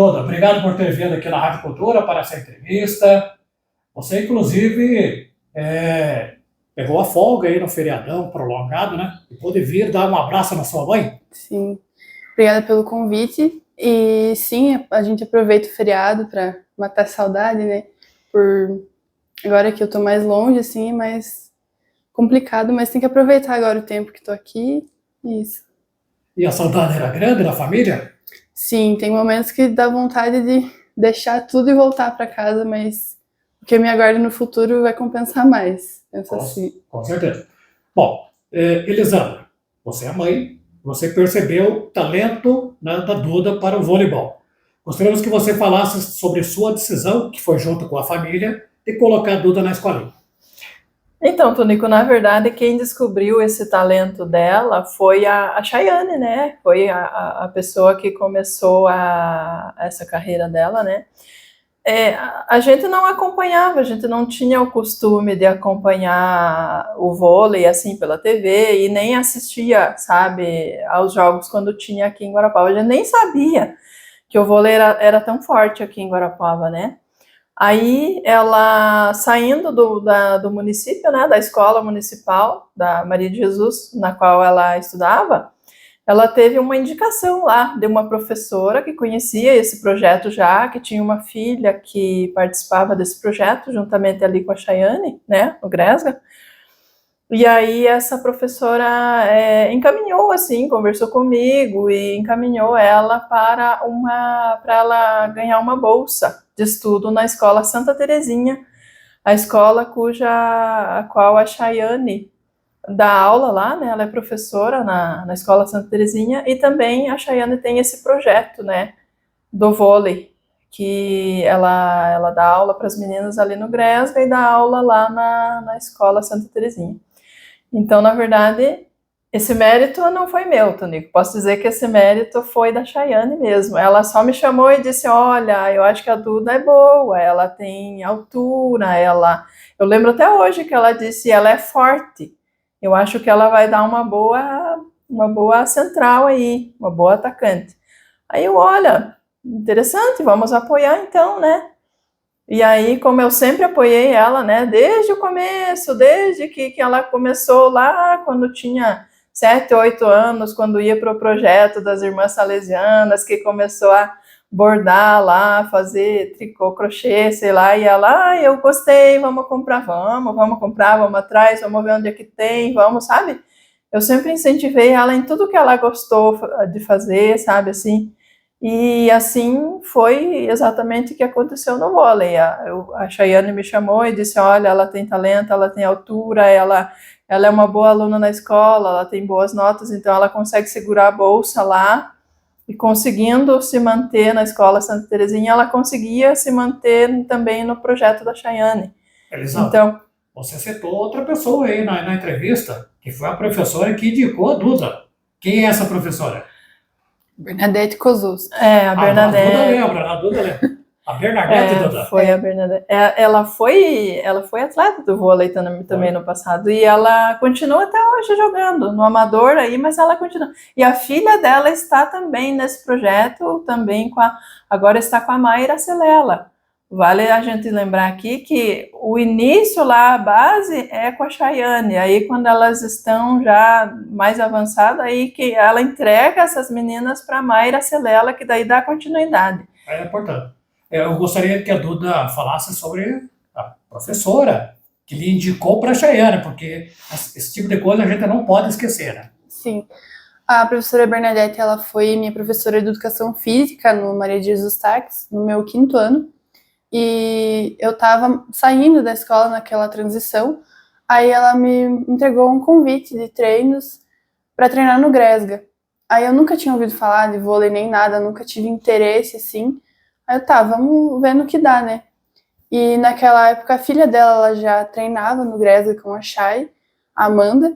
Toda. Obrigado por ter vindo aqui na Rádio Cultura para essa entrevista. Você, inclusive, pegou a folga aí no feriadão prolongado, né? E pôde vir dar um abraço na sua mãe. Sim. Obrigada pelo convite. E sim, a gente aproveita o feriado para matar a saudade, né? Agora que eu tô mais longe, assim, é mais complicado, mas tem que aproveitar agora o tempo que tô aqui. Isso. E a saudade era grande da família? Sim, tem momentos que dá vontade de deixar tudo e voltar para casa, mas o que me aguarda no futuro vai compensar mais. Penso assim. Com certeza. Bom, Elisandra, você é mãe, você percebeu o talento, né, da Duda para o voleibol. Gostaríamos que você falasse sobre sua decisão, que foi junto com a família, de colocar a Duda na escolinha. Então, Tonico, na verdade, quem descobriu esse talento dela foi a Chayane, né? Foi a pessoa que começou essa carreira dela, né? A gente não acompanhava, a gente não tinha o costume de acompanhar o vôlei, assim, pela TV, e nem assistia, sabe, aos jogos quando tinha aqui em Guarapuava. A gente nem sabia que o vôlei era tão forte aqui em Guarapuava, né? Aí ela, saindo do município, né, da escola municipal da Maria de Jesus, na qual ela estudava, ela teve uma indicação lá de uma professora que conhecia esse projeto já, que tinha uma filha que participava desse projeto, juntamente ali com a Chayane, né, no Gresga. E aí essa professora encaminhou, assim, conversou comigo e encaminhou ela para ela ganhar uma bolsa de estudo na escola Santa Terezinha, a escola a qual a Chayane dá aula lá, né? Ela é professora na escola Santa Terezinha, e também a Chayane tem esse projeto, né, do vôlei, que ela dá aula para as meninas ali no Gresga e dá aula lá na escola Santa Terezinha. Então, na verdade, esse mérito não foi meu, Tonico. Posso dizer que esse mérito foi da Chayane mesmo. Ela só me chamou e disse, olha, eu acho que a Duda é boa, ela tem altura, Eu lembro até hoje que ela disse, ela é forte. Eu acho que ela vai dar uma boa central aí, uma boa atacante. Aí olha, interessante, vamos apoiar então, né? E aí, como eu sempre apoiei ela, né, desde o começo, desde que ela começou lá, quando tinha 7, 8 anos, quando ia para o projeto das Irmãs Salesianas, que começou a bordar lá, fazer tricô, crochê, sei lá, e ela, eu gostei, vamos comprar, vamos comprar, vamos atrás, vamos ver onde é que tem, vamos, sabe? Eu sempre incentivei ela em tudo que ela gostou de fazer, sabe, assim. E assim foi exatamente o que aconteceu no vôlei. A Chayane me chamou e disse, olha, ela tem talento, ela tem altura, ela é uma boa aluna na escola, ela tem boas notas, então ela consegue segurar a bolsa lá, e conseguindo se manter na escola Santa Terezinha, ela conseguia se manter também no projeto da Chayane. Elisandra, Então, você citou outra pessoa aí na entrevista, que foi a professora que indicou a Duda. Quem é essa professora? Bernadette Kozus. a Bernadette. A Duda lembra. A Bernadette, Duda. Foi a Bernadette. Ela foi atleta do vôlei também no passado, e ela continua até hoje jogando no amador aí, mas ela continua. E a filha dela está também nesse projeto, também agora está com a Mayra Celela. Vale a gente lembrar aqui que o início lá, a base é com a Chayane, aí quando elas estão já mais avançadas, aí que ela entrega essas meninas para a Mayra Celela, que daí dá continuidade. É importante. Eu gostaria que a Duda falasse sobre a professora que lhe indicou para a Chayane, porque esse tipo de coisa a gente não pode esquecer, né? Sim. A professora Bernadette, ela foi minha professora de educação física no Maria de Jesus Tax, no meu 5º ano. E eu estava saindo da escola naquela transição, aí ela me entregou um convite de treinos para treinar no Gresga. Aí eu nunca tinha ouvido falar de vôlei nem nada, nunca tive interesse, assim. Aí vamos ver no que dá, né? E naquela época a filha dela, ela já treinava no Gresga com a Chay, a Amanda.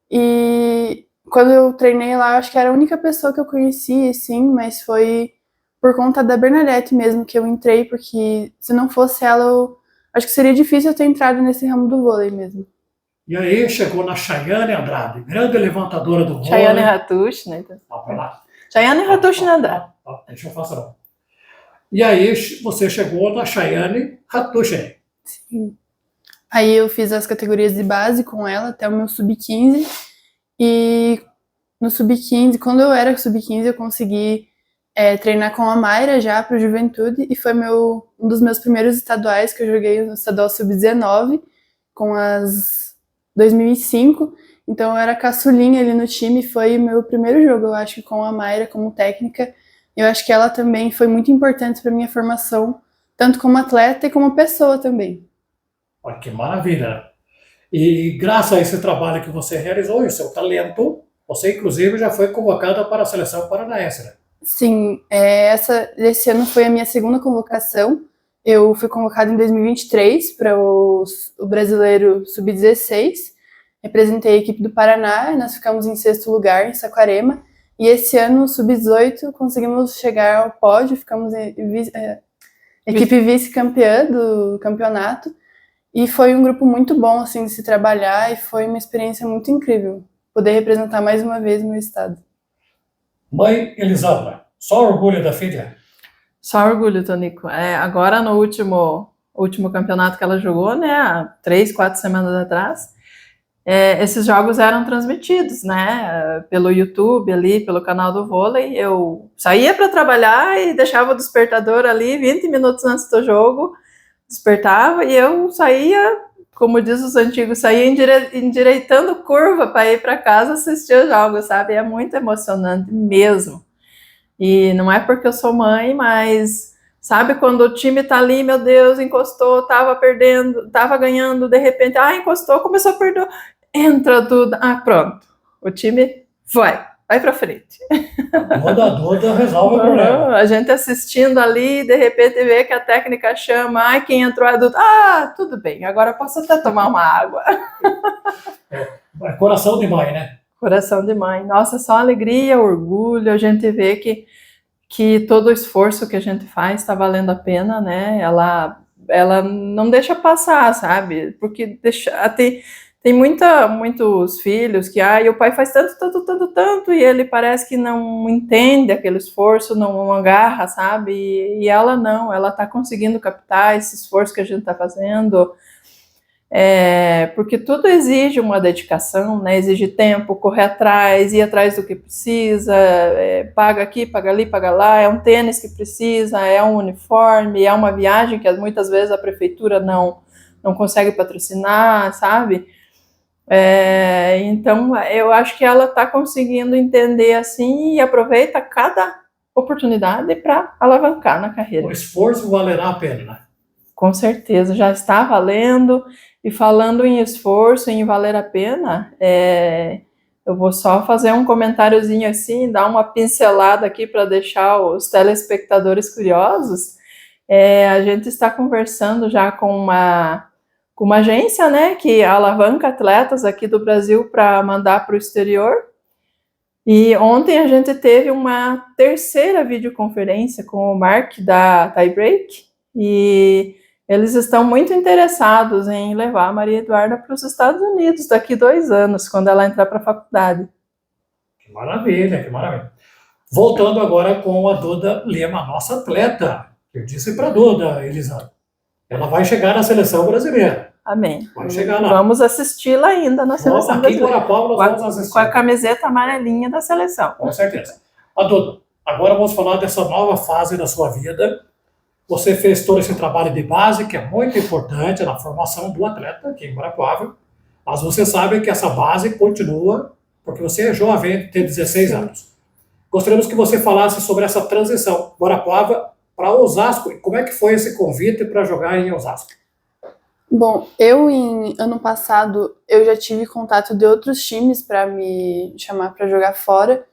E quando eu treinei lá, eu acho que era a única pessoa que eu conhecia, assim, mas foi por conta da Bernadette mesmo que eu entrei, porque se não fosse ela, eu acho que seria difícil eu ter entrado nesse ramo do vôlei mesmo. E aí chegou na Chayane Andrade, grande levantadora do vôlei. Chayane Ratush, né? Lá pra lá. Chayane Ratush Andrade. Deixa eu falar não. E aí você chegou na Chayane Hattushain. Sim. Aí eu fiz as categorias de base com ela até o meu sub-15. E no sub-15, quando eu era sub-15, eu consegui treinar com a Mayra já para o Juventude. E foi um dos meus primeiros estaduais que eu joguei no estadual sub-19 com as 2005. Então eu era caçulinha ali no time. Foi meu primeiro jogo, eu acho, com a Mayra como técnica. Eu acho que ela também foi muito importante para minha formação, tanto como atleta e como pessoa também. Olha que maravilha! E graças a esse trabalho que você realizou e o seu talento, você inclusive já foi convocada para a seleção paranaense, né? Sim, esse ano foi a minha segunda convocação. Eu fui convocada em 2023 para o Brasileiro Sub-16. Representei a equipe do Paraná e nós ficamos em sexto lugar em Saquarema. E esse ano, Sub-18, conseguimos chegar ao pódio, ficamos equipe vice-campeã do campeonato. E foi um grupo muito bom assim, de se trabalhar e foi uma experiência muito incrível poder representar mais uma vez o meu estado. Mãe Elisandra, só orgulho da filha? Só orgulho, Tonico. Agora no último campeonato que ela jogou, né, há 3, 4 semanas atrás, esses jogos eram transmitidos, né, pelo YouTube ali, pelo canal do vôlei. Eu saía para trabalhar e deixava o despertador ali 20 minutos antes do jogo, despertava e eu saía, como diz os antigos, saía endireitando curva para ir para casa assistir os jogos, sabe? É muito emocionante mesmo. E não é porque eu sou mãe, mas sabe quando o time tá ali, meu Deus, encostou, tava perdendo, tava ganhando, de repente, encostou, começou a perder, entra tudo, pronto, o time vai pra frente. A Duda resolve o problema. A gente assistindo ali, de repente vê que a técnica chama, quem entrou é Duda, tudo bem, agora eu posso até tomar uma água. É coração de mãe, né? Coração de mãe. Nossa, só alegria, orgulho, a gente vê que todo o esforço que a gente faz está valendo a pena, né? Ela não deixa passar, sabe? Porque tem muitos filhos que, o pai faz tanto, e ele parece que não entende aquele esforço, não agarra, sabe? E ela não, ela está conseguindo captar esse esforço que a gente está fazendo, porque tudo exige uma dedicação, né? Exige tempo, correr atrás, ir atrás do que precisa, paga aqui, paga ali, paga lá, é um tênis que precisa, é um uniforme, é uma viagem que muitas vezes a prefeitura não consegue patrocinar, sabe? Então eu acho que ela está conseguindo entender assim e aproveita cada oportunidade para alavancar na carreira. O esforço valerá a pena, né? Com certeza, já está valendo. E falando em esforço, em valer a pena, eu vou só fazer um comentáriozinho assim, dar uma pincelada aqui para deixar os telespectadores curiosos. A gente está conversando já com uma agência, né, que alavanca atletas aqui do Brasil para mandar para o exterior. E ontem a gente teve uma terceira videoconferência com o Mark da Tiebreak e eles estão muito interessados em levar a Maria Eduarda para os Estados Unidos daqui 2 anos, quando ela entrar para a faculdade. Que maravilha, que maravilha. Voltando agora com a Duda Lima, nossa atleta. Eu disse para a Duda, Elisandra, ela vai chegar na seleção brasileira. Amém. Vai chegar lá. Vamos assisti-la ainda na seleção brasileira. Aqui em Guarapuava nós vamos assistir. Com a camiseta amarelinha da seleção. Com certeza. A Duda, agora vamos falar dessa nova fase da sua vida. Você fez todo esse trabalho de base, que é muito importante na formação do atleta aqui em Guarapuava, mas você sabe que essa base continua, porque você é jovem, tem 16 anos. Gostaríamos que você falasse sobre essa transição Guarapuava para Osasco, e como é que foi esse convite para jogar em Osasco? Bom, ano passado, eu já tive contato de outros times para me chamar para jogar fora,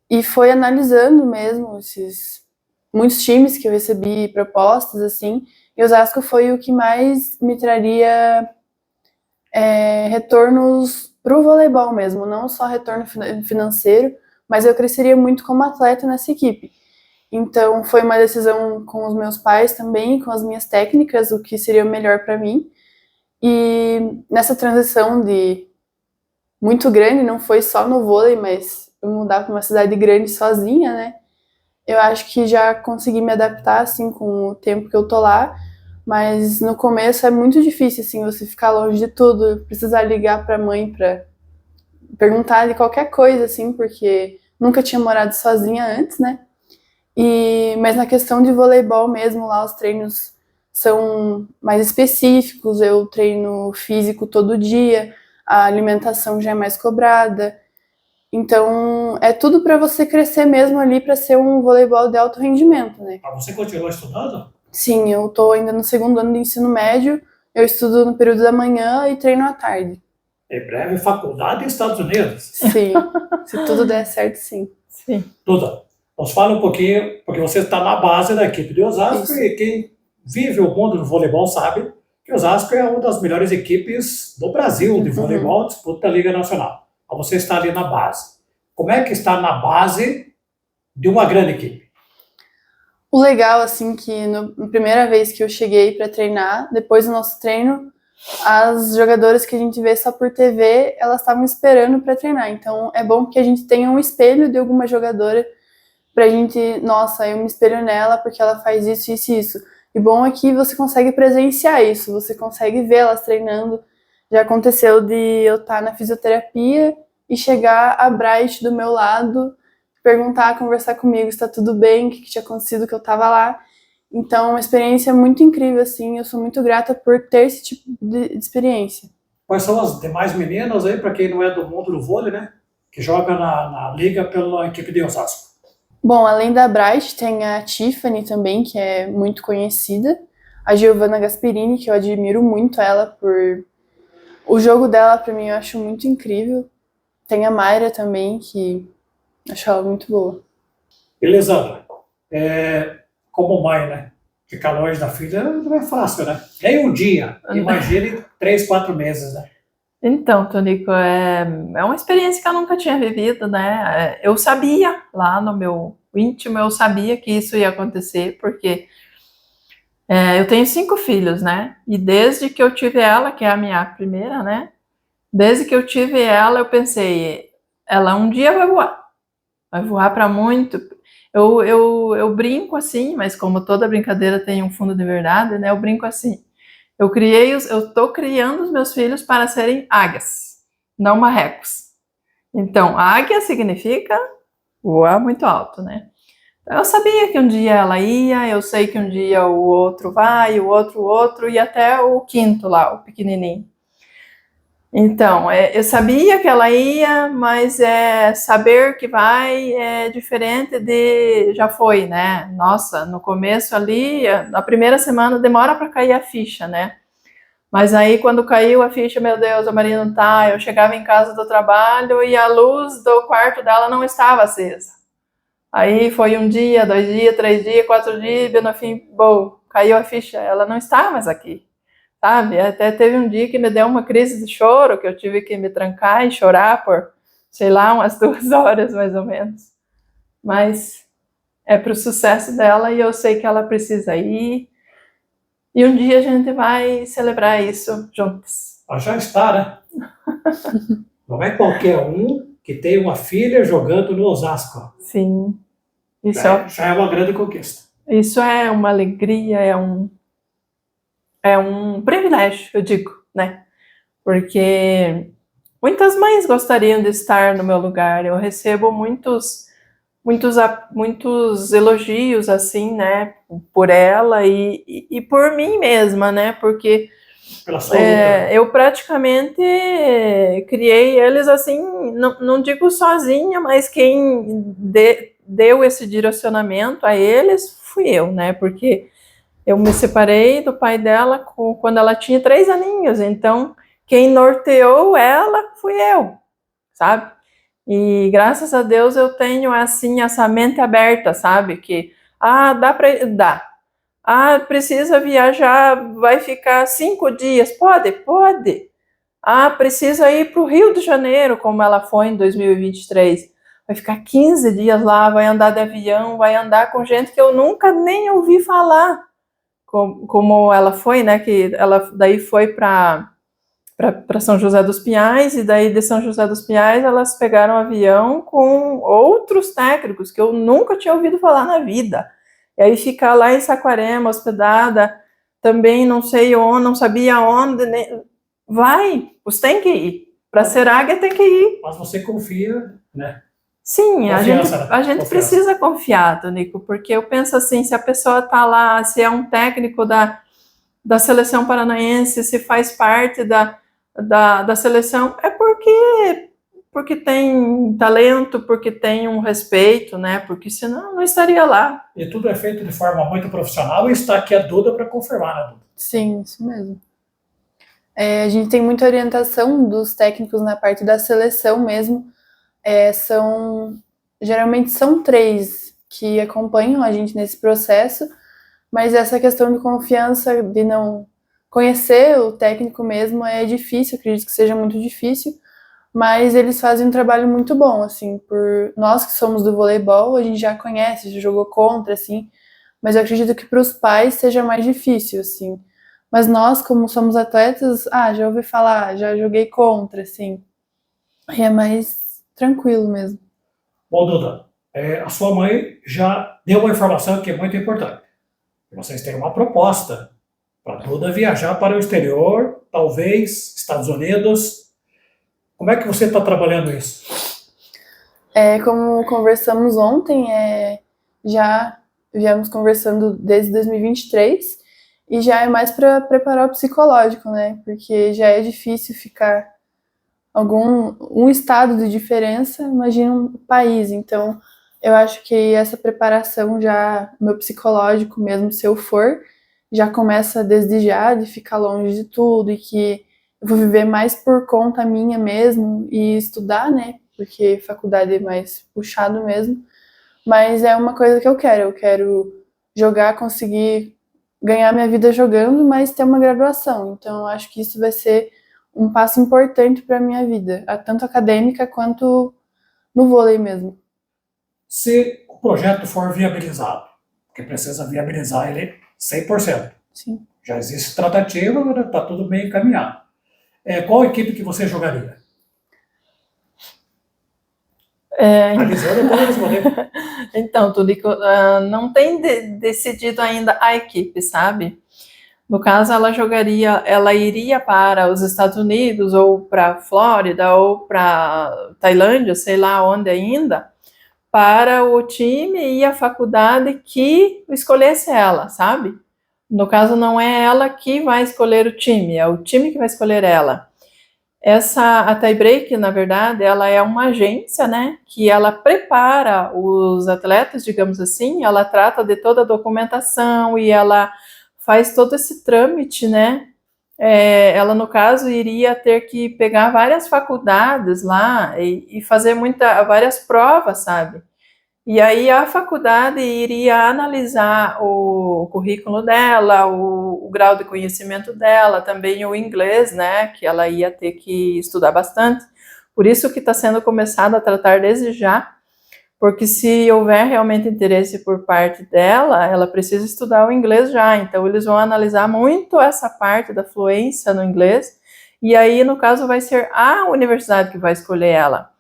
e foi analisando mesmo muitos times que eu recebi propostas, assim, e Osasco foi o que mais me traria retornos para o voleibol mesmo, não só retorno financeiro, mas eu cresceria muito como atleta nessa equipe. Então foi uma decisão com os meus pais também, com as minhas técnicas, o que seria o melhor para mim. E nessa transição muito grande, não foi só no vôlei, mas eu mudar para uma cidade grande sozinha, né? eu acho que já consegui me adaptar, assim, com o tempo que eu tô lá, mas no começo é muito difícil, assim, você ficar longe de tudo, precisar ligar pra mãe pra perguntar de qualquer coisa, assim, porque nunca tinha morado sozinha antes, né? Mas na questão de voleibol mesmo, lá os treinos são mais específicos, eu treino físico todo dia, a alimentação já é mais cobrada. Então, é tudo para você crescer mesmo ali para ser um voleibol de alto rendimento, né? Ah, você continua estudando? Sim, eu tô ainda no segundo ano do ensino médio, eu estudo no período da manhã e treino à tarde. Em breve, faculdade nos Estados Unidos. Sim, se tudo der certo, sim. Sim. Duda, nos fala um pouquinho, porque você está na base da equipe de Osasco Isso. e quem vive o mundo do voleibol sabe que Osasco é uma das melhores equipes do Brasil de voleibol, disputa a Liga Nacional. Então você está ali na base. Como é que está na base de uma grande equipe? O legal, assim, que na primeira vez que eu cheguei para treinar, depois do nosso treino, as jogadoras que a gente vê só por TV, elas estavam esperando para treinar. Então é bom que a gente tenha um espelho de alguma jogadora pra gente, nossa, eu me espelho nela porque ela faz isso, isso e isso. E bom é que você consegue presenciar isso, você consegue ver elas treinando. Já aconteceu de eu estar na fisioterapia e chegar a Bright do meu lado, perguntar, conversar comigo se tá tudo bem, o que tinha acontecido que eu tava lá. Então, uma experiência muito incrível, assim, eu sou muito grata por ter esse tipo de experiência. Quais são as demais meninas aí, para quem não é do mundo do vôlei, né? Que joga na liga pela equipe de Osasco? Bom, além da Bright, tem a Tiffany também, que é muito conhecida. A Giovanna Gasperini, que eu admiro muito ela por... O jogo dela, pra mim, eu acho muito incrível. Tem a Mayra também, que acho ela muito boa. Beleza, como mãe, né? Ficar longe da filha não é fácil, né? Nem um dia. Imagine 3, 4 meses, né? Então, Tonico, é uma experiência que eu nunca tinha vivido, né? Eu sabia, lá no meu íntimo, eu sabia que isso ia acontecer, porque eu tenho 5 filhos, né? E desde que eu tive ela, que é a minha primeira, né? Desde que eu tive ela, eu pensei, ela um dia vai voar para muito. Eu brinco assim, mas como toda brincadeira tem um fundo de verdade, né? Eu brinco assim. Eu tô criando os meus filhos para serem águias, não marrecos. Então, águia significa voar muito alto, né? Eu sabia que um dia ela ia, eu sei que um dia o outro vai, o outro, e até o quinto lá, o pequenininho. Então, eu sabia que ela ia, mas saber que vai é diferente de já foi, né? Nossa, no começo ali, na primeira semana demora para cair a ficha, né? Mas aí quando caiu a ficha, meu Deus, a Maria não tá, eu chegava em casa do trabalho e a luz do quarto dela não estava acesa. Aí foi um dia, 2 dias, 3 dias, 4 dias, e no fim, bom, caiu a ficha, ela não está mais aqui. Sabe? Até teve um dia que me deu uma crise de choro, que eu tive que me trancar e chorar por, sei lá, umas 2 horas mais ou menos. Mas é pro sucesso dela e eu sei que ela precisa ir. E um dia a gente vai celebrar isso juntos. Ela já está, né? Não é qualquer um que tem uma filha jogando no Osasco. Sim. Isso Já é uma grande conquista. Isso é uma alegria, é um privilégio, eu digo, né? Porque muitas mães gostariam de estar no meu lugar. Eu recebo muitos elogios, assim, né? Por ela e por mim mesma, né? Porque Pela sua luta. eu praticamente criei eles assim, não digo sozinha, mas quem deu esse direcionamento a eles fui eu, né? Porque eu me separei do pai dela quando ela tinha 3 aninhos, então quem norteou ela fui eu, sabe? E graças a Deus eu tenho assim essa mente aberta, sabe? Que dá. Precisa viajar, vai ficar 5 dias, pode. Precisa ir para o Rio de Janeiro, como ela foi em 2023. Vai ficar 15 dias lá, vai andar de avião, vai andar com gente que eu nunca nem ouvi falar. Como ela foi, né? Que ela daí foi para para São José dos Pinhais, e daí de São José dos Pinhais elas pegaram um avião com outros técnicos que eu nunca tinha ouvido falar na vida. E aí ficar lá em Saquarema, hospedada, também não sei onde, não sabia onde, vai, você tem que ir. Para ser águia tem que ir. Mas você confia, né? Sim, Confiança, a gente confiança. precisa confiar, Tonico, porque eu penso assim, se a pessoa está lá, se é um técnico da seleção paranaense, se faz parte da seleção, é porque tem talento, porque tem um respeito, né? Porque senão não estaria lá. E tudo é feito de forma muito profissional e está aqui a Duda para confirmar, né, Duda? Sim, isso mesmo. A gente tem muita orientação dos técnicos na parte da seleção mesmo. Geralmente são 3 que acompanham a gente nesse processo, mas essa questão de confiança, de não conhecer o técnico mesmo, é difícil, acredito que seja muito difícil, mas eles fazem um trabalho muito bom, assim, por nós que somos do voleibol, a gente já conhece, já jogou contra, assim, mas eu acredito que para os pais seja mais difícil, assim. Mas nós, como somos atletas, já ouvi falar, já joguei contra, assim, e é mais tranquilo mesmo. Bom, Duda, a sua mãe já deu uma informação que é muito importante. Vocês têm uma proposta para a Duda viajar para o exterior, talvez Estados Unidos. Como é que você está trabalhando isso? Como conversamos ontem, já viemos conversando desde 2023 e já é mais para preparar o psicológico, né? Porque já é difícil ficar um estado de diferença, imagina um país. Então, eu acho que essa preparação já, meu psicológico mesmo, se eu for, já começa desde já, de ficar longe de tudo e que eu vou viver mais por conta minha mesmo e estudar, né? Porque faculdade é mais puxado mesmo. Mas é uma coisa que eu quero jogar, conseguir ganhar minha vida jogando, mas ter uma graduação. Então, eu acho que isso vai ser um passo importante para a minha vida, tanto acadêmica quanto no vôlei mesmo. Se o projeto for viabilizado, porque precisa viabilizar ele 100%. Sim. Já existe tratativa, está tudo bem encaminhado. Qual equipe que você jogaria? A Lisandra pode responder. Então, Tulico, não tem decidido ainda a equipe, sabe? No caso, ela iria para os Estados Unidos, ou para a Flórida, ou para Tailândia, sei lá onde ainda, para o time e a faculdade que escolhesse ela, sabe? No caso, não é ela que vai escolher o time, é o time que vai escolher ela. A Tiebreak, na verdade, ela é uma agência, né, que ela prepara os atletas, digamos assim, ela trata de toda a documentação e ela faz todo esse trâmite, né. Ela, no caso, iria ter que pegar várias faculdades lá e fazer várias provas, sabe? E aí a faculdade iria analisar o currículo dela, o grau de conhecimento dela, também o inglês, né, que ela ia ter que estudar bastante. Por isso que está sendo começado a tratar desde já, porque se houver realmente interesse por parte dela, ela precisa estudar o inglês já. Então eles vão analisar muito essa parte da fluência no inglês, e aí, no caso, vai ser a universidade que vai escolher ela.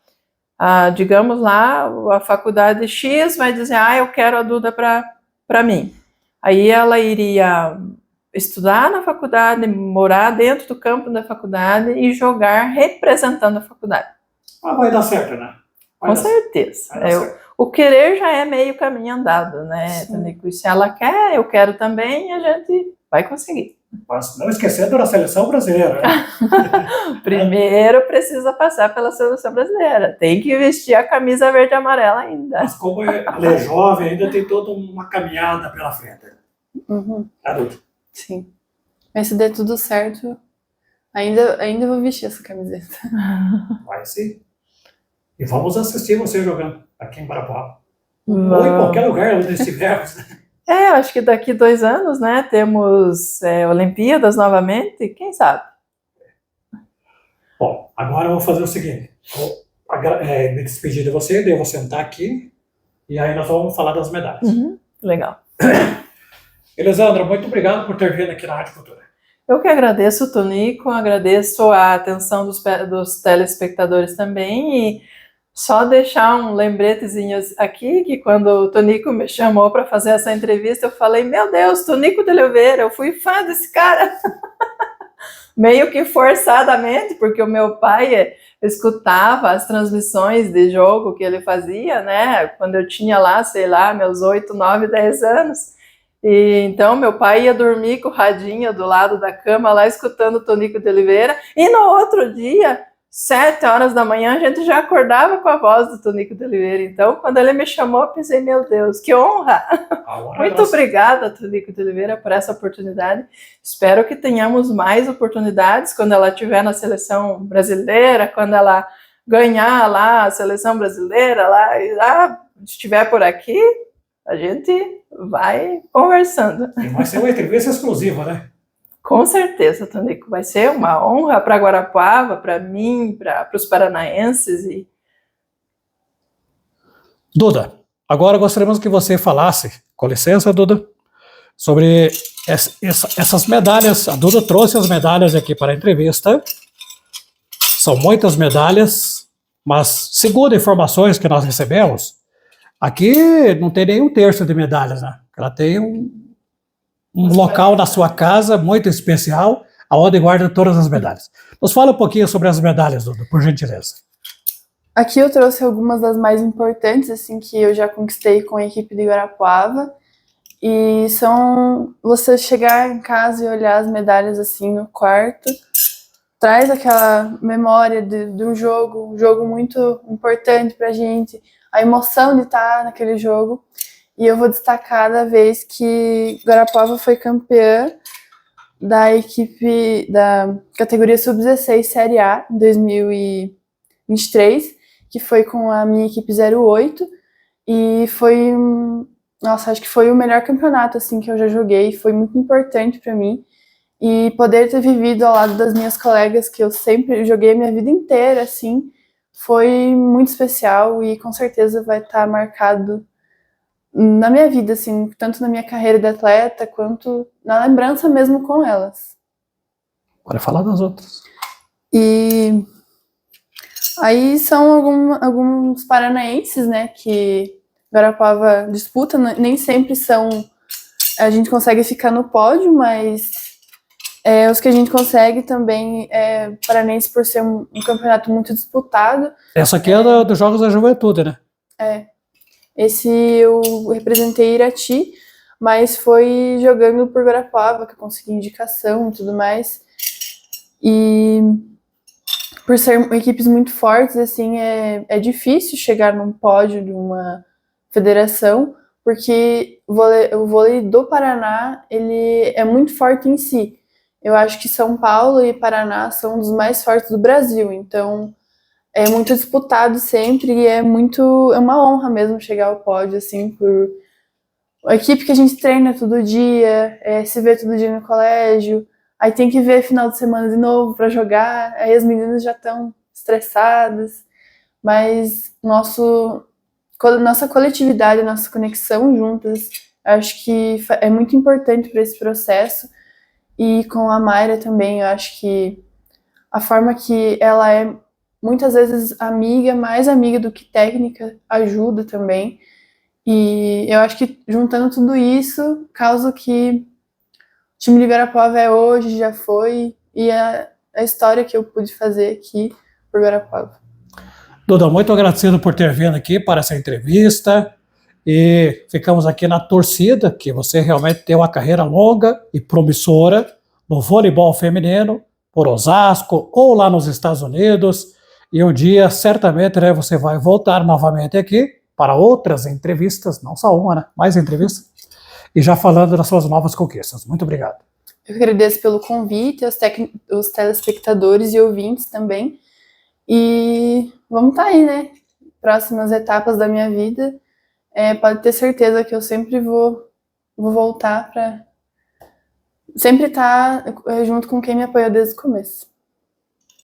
Digamos lá, a faculdade X vai dizer, eu quero a Duda para mim. Aí ela iria estudar na faculdade, morar dentro do campo da faculdade e jogar representando a faculdade. Vai dar certo, né? Com certeza. O querer já é meio caminho andado, né, Tonico? E se ela quer, eu quero também, a gente vai conseguir. Mas não esquecendo da seleção brasileira, né? Primeiro precisa passar pela seleção brasileira. Tem que vestir a camisa verde e amarela ainda. Mas como ela é jovem, ainda tem toda uma caminhada pela frente. Uhum. Adulto. Sim. Mas se der tudo certo, ainda vou vestir essa camiseta. Vai sim. E vamos assistir você jogando aqui em Parapuá. Ou em qualquer lugar onde estivermos. Acho que daqui 2 anos, né, temos Olimpíadas novamente, quem sabe? Bom, agora eu vou fazer o seguinte, vou me despedir de você, daí eu vou sentar aqui, e aí nós vamos falar das medalhas. Legal. Elisandra, muito obrigado por ter vindo aqui na Rádio Cultura. Eu que agradeço, Tonico, agradeço a atenção dos telespectadores também, e só deixar um lembretezinho aqui, que quando o Tonico me chamou para fazer essa entrevista, eu falei, meu Deus, Tonico de Oliveira, eu fui fã desse cara, meio que forçadamente, porque o meu pai escutava as transmissões de jogo que ele fazia, né, quando eu tinha lá, sei lá, meus 8, 9, 10 anos, e então meu pai ia dormir com o radinho do lado da cama lá, escutando o Tonico de Oliveira, e no outro dia, 7 horas da manhã, a gente já acordava com a voz do Tonico de Oliveira. Então, quando ele me chamou, eu pensei, meu Deus, que honra! Muito obrigada, Tonico de Oliveira, por essa oportunidade. Espero que tenhamos mais oportunidades quando ela estiver na seleção brasileira, quando ela ganhar lá a seleção brasileira, lá estiver por aqui, a gente vai conversando. E vai ser uma entrevista exclusiva, né? Com certeza, Tonico, vai ser uma honra para Guarapuava, para mim, para os paranaenses. Duda, agora gostaríamos que você falasse, com licença, Duda, sobre essas medalhas. A Duda trouxe as medalhas aqui para a entrevista. São muitas medalhas, mas segundo informações que nós recebemos, aqui não tem nem um terço de medalhas, né? Ela tem um local na sua casa muito especial, onde guarda todas as medalhas. Nos fala um pouquinho sobre as medalhas, Duda, por gentileza. Aqui eu trouxe algumas das mais importantes, assim, que eu já conquistei com a equipe de Guarapuava. E são você chegar em casa e olhar as medalhas assim no quarto, traz aquela memória de um jogo muito importante pra gente, a emoção de estar naquele jogo. E eu vou destacar da vez que Guarapuava foi campeã da equipe da categoria Sub-16 Série A em 2023, que foi com a minha equipe 08, e foi, nossa, acho que foi o melhor campeonato assim que eu já joguei, foi muito importante para mim, e poder ter vivido ao lado das minhas colegas que eu sempre joguei a minha vida inteira, assim, foi muito especial e com certeza vai estar marcado na minha vida, assim, tanto na minha carreira de atleta, quanto na lembrança mesmo com elas. Bora falar das outras. E aí são alguns paranaenses, né, que Guarapuava disputa, nem sempre a gente consegue ficar no pódio, mas os que a gente consegue também paranaense por ser um campeonato muito disputado. Essa aqui é dos Jogos da Juventude, né? Esse eu representei Irati, mas foi jogando por Guarapuava que eu consegui indicação e tudo mais. E por ser equipes muito fortes, assim, é difícil chegar num pódio de uma federação, porque o vôlei do Paraná, ele é muito forte em si. Eu acho que São Paulo e Paraná são dos mais fortes do Brasil, então é muito disputado sempre e é uma honra mesmo chegar ao pódio, assim, por a equipe que a gente treina todo dia, se vê todo dia no colégio, aí tem que ver final de semana de novo para jogar, aí as meninas já estão estressadas, mas nossa coletividade, nossa conexão juntas, acho que é muito importante para esse processo, e com a Mayra também, eu acho que a forma que ela é muitas vezes mais amiga do que técnica, ajuda também. E eu acho que juntando tudo isso, causa que o time de Guarapuava é hoje, já foi, e a história que eu pude fazer aqui por Guarapuava. Duda, muito agradecido por ter vindo aqui para essa entrevista, e ficamos aqui na torcida, que você realmente tem uma carreira longa e promissora no voleibol feminino, por Osasco ou lá nos Estados Unidos, e um dia, certamente, né, você vai voltar novamente aqui para outras entrevistas, não só uma, né, mais entrevistas, e já falando das suas novas conquistas. Muito obrigado. Eu agradeço pelo convite, os telespectadores e ouvintes também, e vamos estar aí, né, próximas etapas da minha vida, pode ter certeza que eu sempre vou voltar para sempre estar junto com quem me apoiou desde o começo.